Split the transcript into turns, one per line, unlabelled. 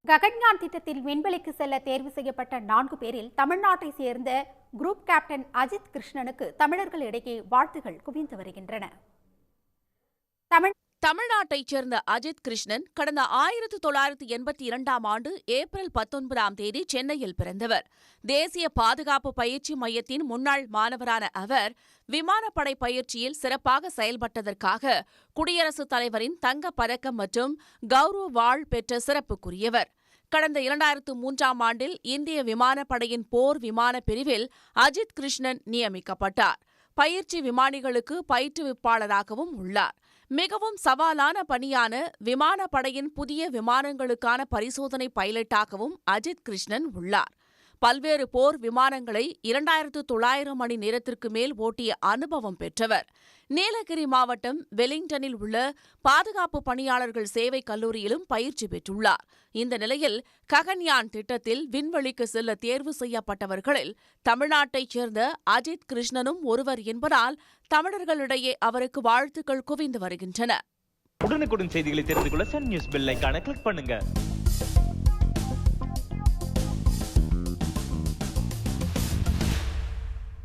ககன்யான் திட்டத்தில் விண்வெளிக்கு செல்ல தேர்வு செய்யப்பட்ட 4 பேரில் தமிழ்நாட்டை சேர்ந்த குரூப் கேப்டன் அஜித் கிருஷ்ணனுக்கு தமிழர்களிடையே வாழ்த்துகள் குவிந்து வருகின்றன.
தமிழ்நாட்டைச் சேர்ந்த அஜித் கிருஷ்ணன் கடந்த 1982ஆம் ஆண்டு ஏப்ரல் 19ஆம் தேதி சென்னையில் பிறந்தவர். தேசிய பாதுகாப்பு பயிற்சி மையத்தின் முன்னாள் மாணவரான அவர் விமானப்படை பயிற்சியில் சிறப்பாக செயல்பட்டதற்காக குடியரசுத் தலைவரின் தங்கப் பதக்கம் மற்றும் கௌரவ வாழ் பெற்ற சிறப்புக்குரியவர். கடந்த 2003ஆம் ஆண்டில் இந்திய விமானப்படையின் போர் விமான பிரிவில் அஜித் கிருஷ்ணன் நியமிக்கப்பட்டார். பயிற்சி விமானிகளுக்கு பயிற்றுவிப்பாளராகவும் உள்ளார். மிகவும் சவாலான பணியான விமானப்படையின் புதிய விமானங்களுக்கான பரிசோதனை பைலட்டாகவும் அஜித் கிருஷ்ணன் உள்ளார். பல்வேறு போர் விமானங்களை 2900 மணி நேரத்திற்கு மேல் ஓட்டிய அனுபவம் பெற்றவர். நீலகிரி மாவட்டம் வெலிங்டனில் உள்ள பாதுகாப்பு பணியாளர்கள் சேவை கல்லூரியிலும் பயிற்சி பெற்றுள்ளார். இந்த நிலையில் ககன்யான் திட்டத்தில் விண்வெளிக்கு செல்ல தேர்வு செய்யப்பட்டவர்களில் தமிழ்நாட்டைச் சேர்ந்த அஜித் கிருஷ்ணனும் ஒருவர் என்பதால் தமிழர்களிடையே அவருக்கு வாழ்த்துக்கள் குவிந்து வருகின்றன.
உடனுக்குடன் செய்திகளை தெரிந்து கொள்ள சன் நியூஸ் பெல் ஐகானை கிளிக் பண்ணுங்க.